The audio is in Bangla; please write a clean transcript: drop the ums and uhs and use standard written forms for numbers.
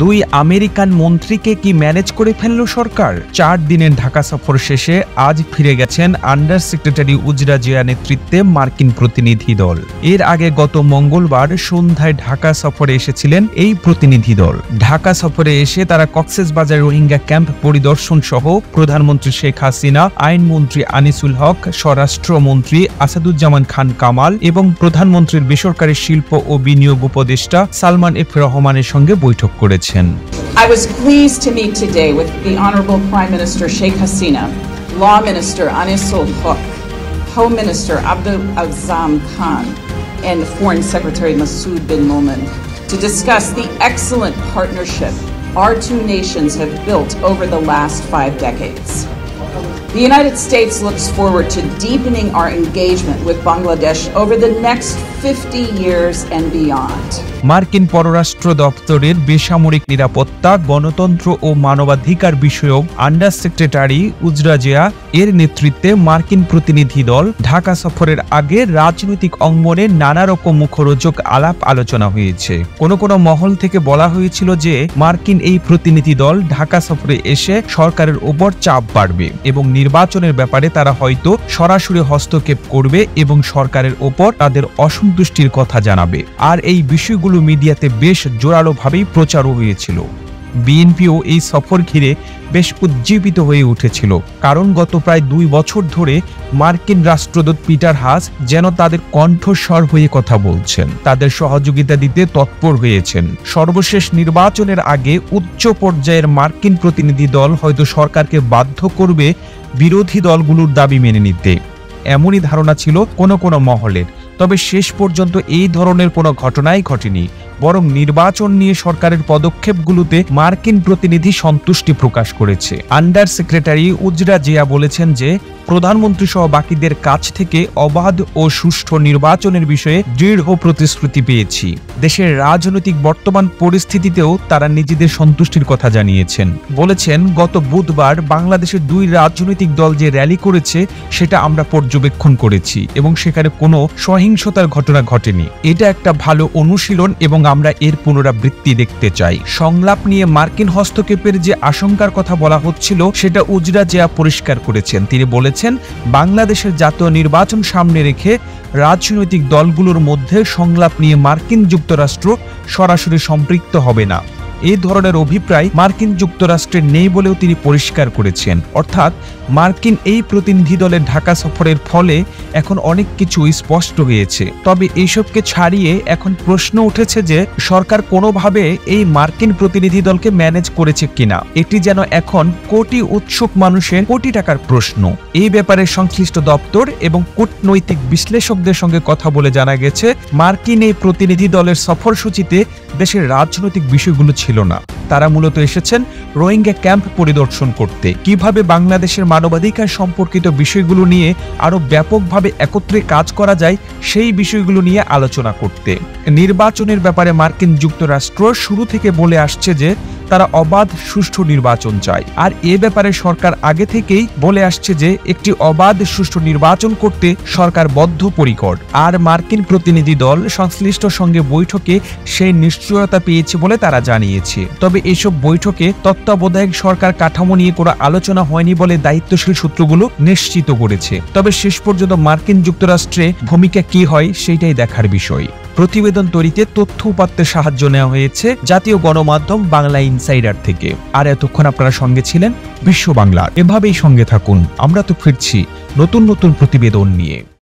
দুই আমেরিকান মন্ত্রীকে কি ম্যানেজ করে ফেলল সরকার? 4 দিনের ঢাকা সফর শেষে আজ ফিরে গেছেন আন্ডার সেক্রেটারি উজরা জিয়া নেতৃত্বে মার্কিন প্রতিনিধি দল। এর আগে গত মঙ্গলবার সন্ধ্যায় ঢাকা সফরে এসেছিলেন এই প্রতিনিধি দল। ঢাকা সফরে এসে তারা কক্সবাজার রোহিঙ্গা ক্যাম্প পরিদর্শন সহ প্রধানমন্ত্রী শেখ হাসিনা, আইনমন্ত্রী আনিসুল হক, স্বরাষ্ট্রমন্ত্রী আসাদুজ্জামান খান কামাল এবং প্রধানমন্ত্রীর বেসরকারি শিল্প ও বিনিয়োগ উপদেষ্টা সালমান এফ রহমানের সঙ্গে বৈঠক করেছেন। I was pleased to meet today with the Honorable Prime Minister Sheikh Hasina, Law Minister Anisul Haq, Home Minister Abdul Azam Khan, and Foreign Secretary Masoud bin Momen to discuss the excellent partnership our two nations have built over the last 5 decades. The United States looks forward to deepening our engagement with Bangladesh over the next 50 years and beyond. মার্কিন পররাষ্ট্র দপ্তরের বেসামরিক নিরাপত্তা, গণতন্ত্র ও মানবাধিকার বিষয়ক আন্ডার সেক্রেটারি উজরা জিয়া এর নেতৃত্বে মার্কিন প্রতিনিধি দল ঢাকা সফরের আগে রাজনৈতিক অঙ্গনে নানা রকম মুখরোচক আলাপ আলোচনা হয়েছে। কোনো মহল থেকে বলা হয়েছিল যে মার্কিন এই প্রতিনিধি দল ঢাকা সফরে এসে সরকারের উপর চাপ বাড়বে এবং নির্বাচনের ব্যাপারে তারা হয়তো সরাসরি হস্তক্ষেপ করবে এবং সরকারের ওপর তাদের অসন্তুষ্টির কথা জানাবে। আর এই বিষয়গুলো মিডিয়াতে বেশ জোরালোভাবেই প্রচারও হয়েছিল। বিএনপিও এই সফর ঘিরে বেশ উজ্জীবিত হয়ে উঠেছিল, কারণ গত প্রায় 2 বছর ধরে মার্কিন রাষ্ট্রদূত পিটার হাস যেন তাদের কণ্ঠস্বর হয়ে কথা বলছেন, তাদের সহযোগিতা দিতে তৎপর হয়েছেন। সর্বশেষ নির্বাচনের আগে উচ্চ পর্যায়ের মার্কিন প্রতিনিধি দল হয়তো সরকারকে বাধ্য করবে বিরোধী দলগুলোর দাবি মেনে নিতে, এমনই ধারণা ছিল কোনো মহলের। তবে শেষ পর্যন্ত এই ধরনের কোনো ঘটনাই ঘটেনি, বরং নির্বাচন নিয়ে সরকারের পদক্ষেপগুলোতে মার্কিন প্রতিনিধি সন্তুষ্টি প্রকাশ করেছে। আন্ডার সেক্রেটারি উজরা জিয়া বলেছেন যে প্রধানমন্ত্রী সহ বাকিদের কাছ থেকে অবাধ ও সুষ্ঠু নির্বাচনের বিষয়ে দৃঢ় প্রতিশ্রুতি পেয়েছি। দেশের রাজনৈতিক বর্তমান পরিস্থিতিতেও তারা নিজেদের সন্তুষ্টির কথা জানিয়েছেন। বলেছেন, গত বুধবার বাংলাদেশের 2 রাজনৈতিক দল যে র্যালি করেছে সেটা আমরা পর্যবেক্ষণ করেছি এবং সেখানে কোনো সহিংসতার ঘটনা ঘটেনি। এটা একটা ভালো অনুশীলন এবং আমরা এর পুনরাবৃত্তি দেখতে চাই। সংলাপ নিয়ে মার্কিন হস্তক্ষেপের যে আশঙ্কার কথা বলা হচ্ছিল সেটা উজরা জিয়া পরিষ্কার করেছেন। তিনি বলেছেন, বাংলাদেশের জাতীয় নির্বাচন সামনে রেখে রাজনৈতিক দলগুলোর মধ্যে সংলাপ নিয়ে মার্কিন যুক্তরাষ্ট্র সরাসরি সম্পৃক্ত হবে না। এই ধরনের অভিপ্রায় মার্কিন যুক্তরাষ্ট্রের নেই বলেও তিনি পরিষ্কার করেছেন। অর্থাৎ মার্কিন এই প্রতিনিধি দলের ঢাকা সফরের ফলে এখন অনেক কিছুই স্পষ্ট হয়েছে। তবে এইসবকে ছাড়িয়ে এখন প্রশ্ন উঠেছে যে সরকার কোনোভাবে এই মার্কিন প্রতিনিধি দলকে ম্যানেজ করেছে কিনা। এটি যেন এখন কোটি উৎসুক মানুষের কোটি টাকার প্রশ্ন। এই ব্যাপারে সংশ্লিষ্ট দপ্তর এবং কূটনৈতিক বিশ্লেষকদের সঙ্গে কথা বলে জানা গেছে, মার্কিন এই প্রতিনিধি দলের সফরসূচিতে দেশের রাজনৈতিক বিষয়গুলো ছিল না। তারা মূলত এসেছেন রোহিঙ্গা ক্যাম্প পরিদর্শন করতে, কিভাবে বাংলাদেশের মানবাধিকার সম্পর্কিত বিষয়গুলো নিয়ে আরো ব্যাপকভাবে একত্রে কাজ করা যায় সেই বিষয়গুলো নিয়ে আলোচনা করতে। নির্বাচনের ব্যাপারে মার্কিন যুক্তরাষ্ট্র শুরু থেকে বলে আসছে যে তারা অবাধ সুষ্ঠু নির্বাচন চায়, আর এ ব্যাপারে সরকার আগে থেকেই বলে আসছে যে একটি অবাধ সুষ্ঠু নির্বাচন করতে সরকার বদ্ধপরিকর। আর মার্কিন প্রতিনিধি দল সংশ্লিষ্ট সঙ্গে বৈঠকে সেই নিশ্চয়তা পেয়েছে বলে তারা জানিয়েছে। তবে এসব বৈঠকে তত্ত্বাবধায়ক সরকার কাঠামো নিয়ে কোনো আলোচনা হয়নি বলে দায়িত্বশীল সূত্রগুলো নিশ্চিত করেছে। তবে শেষ পর্যন্ত মার্কিন যুক্তরাষ্ট্রে ভূমিকা কি হয় সেটাই দেখার বিষয়। প্রতিবেদন তৈরিতে তথ্য উপাত্তের সাহায্য নেওয়া হয়েছে জাতীয় গণমাধ্যম বাংলা ইনসাইডার থেকে। আর এতক্ষণ আপনারা সঙ্গে ছিলেন বিশ্ব বাংলা। এভাবেই সঙ্গে থাকুন, আমরা তো ফিরছি নতুন প্রতিবেদন নিয়ে।